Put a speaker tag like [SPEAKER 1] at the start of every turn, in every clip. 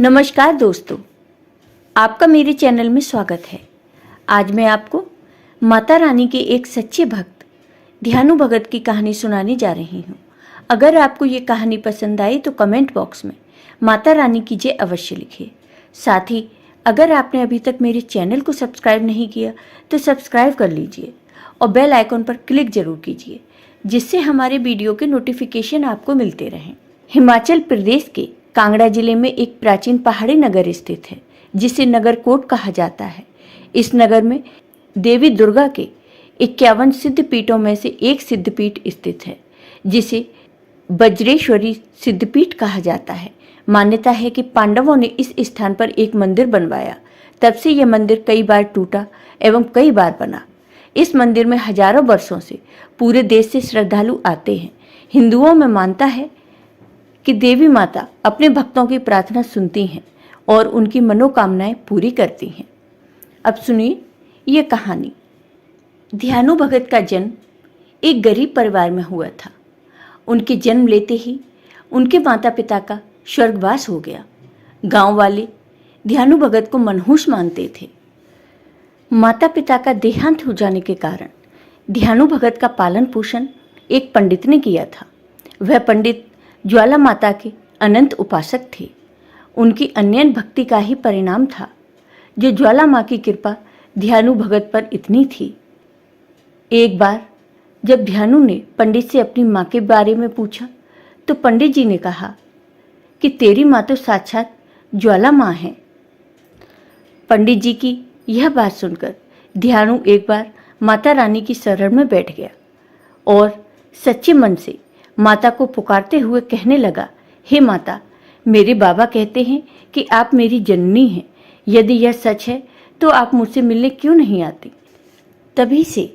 [SPEAKER 1] नमस्कार दोस्तों, आपका मेरे चैनल में स्वागत है। आज मैं आपको माता रानी के एक सच्चे भक्त ध्यानु भगत की कहानी सुनाने जा रही हूँ। अगर आपको ये कहानी पसंद आई तो कमेंट बॉक्स में माता रानी की जय अवश्य लिखिए। साथ ही अगर आपने अभी तक मेरे चैनल को सब्सक्राइब नहीं किया तो सब्सक्राइब कर लीजिए और बेल आइकॉन पर क्लिक जरूर कीजिए, जिससे हमारे वीडियो के नोटिफिकेशन आपको मिलते रहें। हिमाचल प्रदेश के कांगड़ा जिले में एक प्राचीन पहाड़ी नगर स्थित है, जिसे नगर कोट कहा जाता है। इस नगर में देवी दुर्गा के 51 सिद्धपीठों में से एक सिद्धपीठ स्थित है, जिसे वज्रेश्वरी सिद्धपीठ कहा जाता है। मान्यता है कि पांडवों ने इस स्थान पर एक मंदिर बनवाया। तब से यह मंदिर कई बार टूटा एवं कई बार बना। इस मंदिर में हजारों वर्षों से पूरे देश से श्रद्धालु आते हैं। हिंदुओं में मानता है कि देवी माता अपने भक्तों की प्रार्थना सुनती हैं और उनकी मनोकामनाएं पूरी करती हैं। अब सुनिए ये कहानी। ध्यानु भगत का जन्म एक गरीब परिवार में हुआ था। उनके जन्म लेते ही उनके माता पिता का स्वर्गवास हो गया। गांव वाले ध्यानु भगत को मनहूस मानते थे। माता पिता का देहांत हो जाने के कारण ध्यानु भगत का पालन पोषण एक पंडित ने किया था। वह पंडित ज्वाला माता के अनंत उपासक थे। उनकी अन्यन भक्ति का ही परिणाम था जो ज्वाला माँ की कृपा ध्यानु भगत पर इतनी थी। एक बार जब ध्यानु ने पंडित से अपनी माँ के बारे में पूछा तो पंडित जी ने कहा कि तेरी माँ तो साक्षात ज्वाला माँ है। पंडित जी की यह बात सुनकर ध्यानु एक बार माता रानी की शरण में बैठ गया और सच्चे मन से माता को पुकारते हुए कहने लगा, हे माता, मेरे बाबा कहते हैं कि आप मेरी जननी हैं। यदि यह सच है तो आप मुझसे मिलने क्यों नहीं आती। तभी से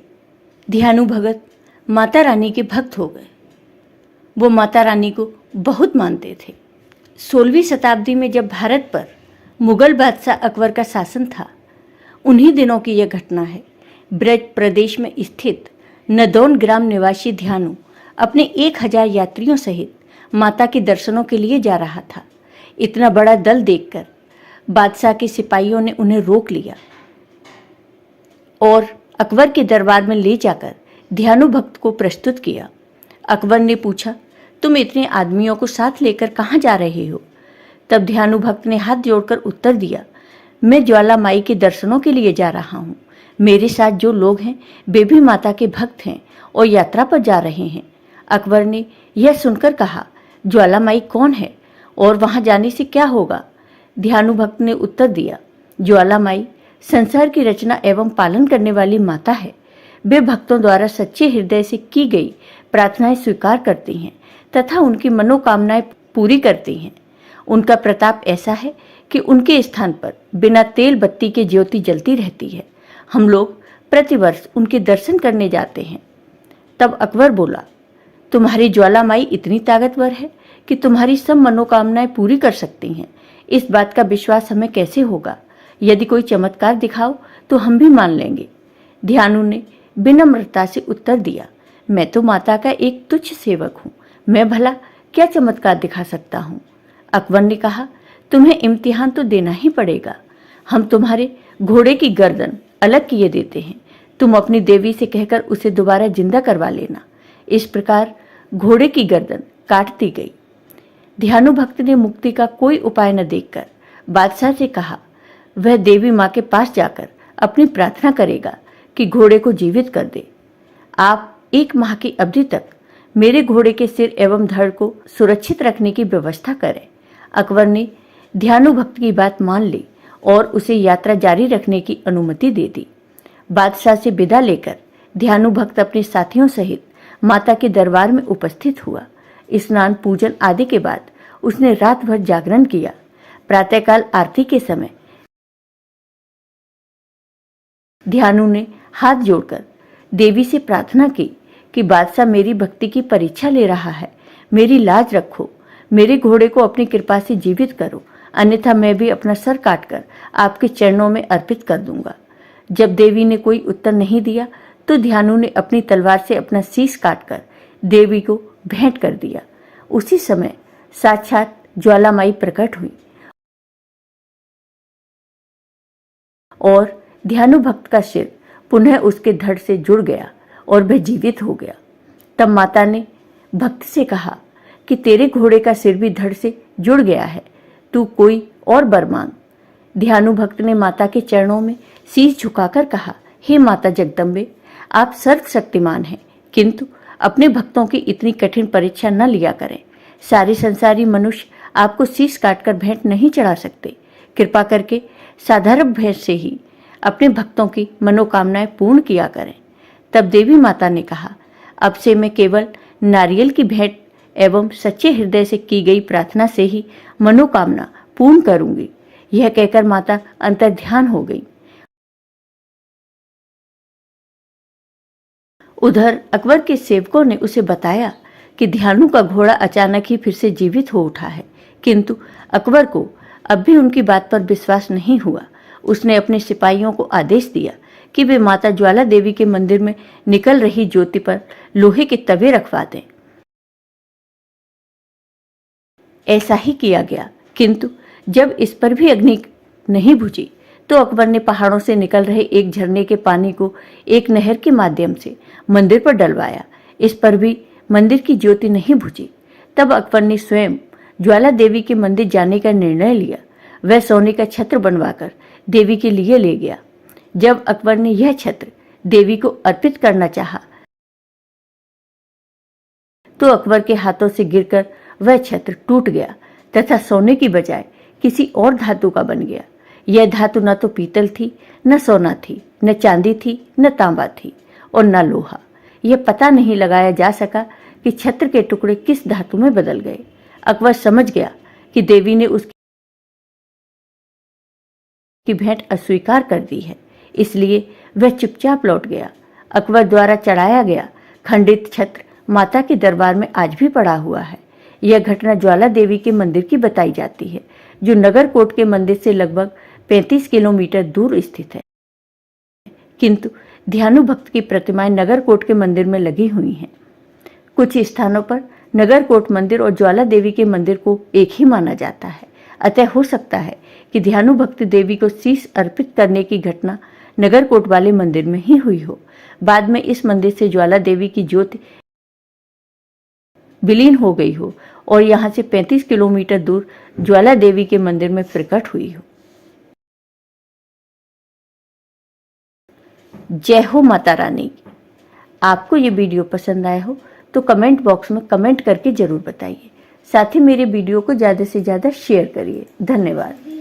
[SPEAKER 1] ध्यानु भगत माता रानी के भक्त हो गए। वो माता रानी को बहुत मानते थे। 16वीं शताब्दी में जब भारत पर मुगल बादशाह अकबर का शासन था, उन्हीं दिनों की यह घटना है। ब्रज प्रदेश में स्थित नदौन ग्राम निवासी ध्यानु अपने 1000 यात्रियों सहित माता के दर्शनों के लिए जा रहा था। इतना बड़ा दल देखकर बादशाह के सिपाहियों ने उन्हें रोक लिया और अकबर के दरबार में ले जाकर ध्यानु भक्त को प्रस्तुत किया। अकबर ने पूछा, तुम इतने आदमियों को साथ लेकर कहाँ जा रहे हो? तब ध्यानु भक्त ने हाथ जोड़कर उत्तर दिया, मैं ज्वाला माई के दर्शनों के लिए जा रहा हूँ। मेरे साथ जो लोग हैं वे भी माता के भक्त हैं और यात्रा पर जा रहे हैं। अकबर ने यह सुनकर कहा, ज्वाला माई कौन है और वहां जाने से क्या होगा? ध्यानु भक्त ने उत्तर दिया, ज्वाला माई संसार की रचना एवं पालन करने वाली माता है। वे भक्तों द्वारा सच्चे हृदय से की गई प्रार्थनाएं स्वीकार करती हैं तथा उनकी मनोकामनाएं पूरी करती हैं। उनका प्रताप ऐसा है कि उनके स्थान पर बिना तेल बत्ती के ज्योति जलती रहती है। हम लोग प्रतिवर्ष उनके दर्शन करने जाते हैं। तब अकबर बोला, तुम्हारी ज्वाला माई इतनी ताकतवर है कि तुम्हारी सब मनोकामनाएं पूरी कर सकती हैं। इस बात का विश्वास हमें कैसे होगा? यदि कोई चमत्कार दिखाओ तो हम भी मान लेंगे। ध्यानु ने विनम्रता से उत्तर दिया, मैं तो माता का एक तुच्छ सेवक हूँ, मैं भला क्या चमत्कार दिखा सकता हूँ? अकबर ने कहा, तुम्हें इम्तिहान तो देना ही पड़ेगा। हम तुम्हारे घोड़े की गर्दन अलग किए देते हैं। तुम अपनी देवी से कहकर उसे दोबारा जिंदा करवा लेना। इस प्रकार घोड़े की गर्दन काट दी गई। ध्यानु भक्त ने मुक्ति का कोई उपाय न देखकर बादशाह से कहा, वह देवी माँ के पास जाकर अपनी प्रार्थना करेगा कि घोड़े को जीवित कर दे। आप 1 माह की अवधि तक मेरे घोड़े के सिर एवं धड़ को सुरक्षित रखने की व्यवस्था करें। अकबर ने ध्यानु भक्त की बात मान ली और उसे यात्रा जारी रखने की अनुमति दे दी। बादशाह से विदा लेकर ध्यानु भक्त अपने साथियों सहित माता के दरबार में उपस्थित हुआ। स्नान पूजन आदि के बाद उसने रात भर जागरण किया। प्रातःकाल आरती के समय ध्यानु ने हाथ जोड़कर देवी से प्रार्थना की कि बादशाह मेरी भक्ति की परीक्षा ले रहा है, मेरी लाज रखो, मेरे घोड़े को अपनी कृपा से जीवित करो, अन्यथा मैं भी अपना सर काटकर आपके चरणों में अर्पित कर दूंगा। जब देवी ने कोई उत्तर नहीं दिया तो ध्यानु ने अपनी तलवार से अपना शीश काटकर देवी को भेंट कर दिया। उसी समय साक्षात ज्वाला माई प्रकट हुई और ध्यानु भक्त का सिर पुनः उसके धड़ से जुड़ गया और वह जीवित हो गया। तब माता ने भक्त से कहा कि तेरे घोड़े का सिर भी धड़ से जुड़ गया है, तू कोई और वर मांग। ध्यानु भक्त ने माता के चरणों में शीश झुकाकर कहा, हे माता जगदम्बे, आप सर्वशक्तिमान हैं, किंतु अपने भक्तों की इतनी कठिन परीक्षा न लिया करें। सारे संसारी मनुष्य आपको शीश काटकर भेंट नहीं चढ़ा सकते। कृपा करके साधारण भेंट से ही अपने भक्तों की मनोकामनाएं पूर्ण किया करें। तब देवी माता ने कहा, अब से मैं केवल नारियल की भेंट एवं सच्चे हृदय से की गई प्रार्थना से ही मनोकामना पूर्ण करूंगी। यह कहकर माता अंतर्ध्यान हो गई। उधर अकबर के सेवकों ने उसे बताया कि ध्यानु का घोड़ा अचानक ही फिर से जीवित हो उठा है, किंतु अकबर को अब भी उनकी बात पर विश्वास नहीं हुआ। उसने अपने सिपाहियों को आदेश दिया कि वे माता ज्वाला देवी के मंदिर में निकल रही ज्योति पर लोहे के तवे रखवा दें। ऐसा ही किया गया, किंतु जब इस पर भी अग्नि नहीं बुझी तो अकबर ने पहाड़ों से निकल रहे एक झरने के पानी को एक नहर के माध्यम से मंदिर पर डलवाया। इस पर भी मंदिर की ज्योति नहीं बुझी। तब अकबर ने स्वयं ज्वाला देवी के मंदिर जाने का निर्णय लिया। वह सोने का छत्र बनवाकर देवी के लिए ले गया। जब अकबर ने यह छत्र देवी को अर्पित करना चाहा तो अकबर के हाथों से गिरकर वह छत्र टूट गया तथा सोने की बजाय किसी और धातु का बन गया। यह धातु न तो पीतल थी, न सोना थी, न चांदी थी, न तांबा थी और न लोहा। यह पता नहीं लगाया जा सका कि छत्र के टुकड़े किस धातु में बदल गए। अकबर समझ गया कि देवी ने उसकी भेंट अस्वीकार कर दी है, इसलिए वह चुपचाप लौट गया। अकबर द्वारा चढ़ाया गया खंडित छत्र माता के दरबार में आज भी पड़ा हुआ है। यह घटना ज्वाला देवी के मंदिर की बताई जाती है, जो नगरकोट के मंदिर से लगभग 35 किलोमीटर दूर स्थित है। किंतु ध्यानु भक्त की प्रतिमाएं नगरकोट के मंदिर में लगी हुई हैं। कुछ स्थानों पर नगरकोट मंदिर और ज्वाला देवी के मंदिर को एक ही माना जाता है। अतः हो सकता है कि ध्यानु भक्त देवी को शीश अर्पित करने की घटना नगरकोट वाले मंदिर में ही हुई हो। बाद में इस मंदिर से ज्वाला देवी की ज्योति विलीन हो गई हो और यहाँ से 35 किलोमीटर दूर ज्वाला देवी के मंदिर में प्रकट हुई हो। जय हो माता रानी। आपको ये वीडियो पसंद आया हो तो कमेंट बॉक्स में कमेंट करके जरूर बताइए। साथ ही मेरे वीडियो को ज़्यादा से ज़्यादा शेयर करिए। धन्यवाद।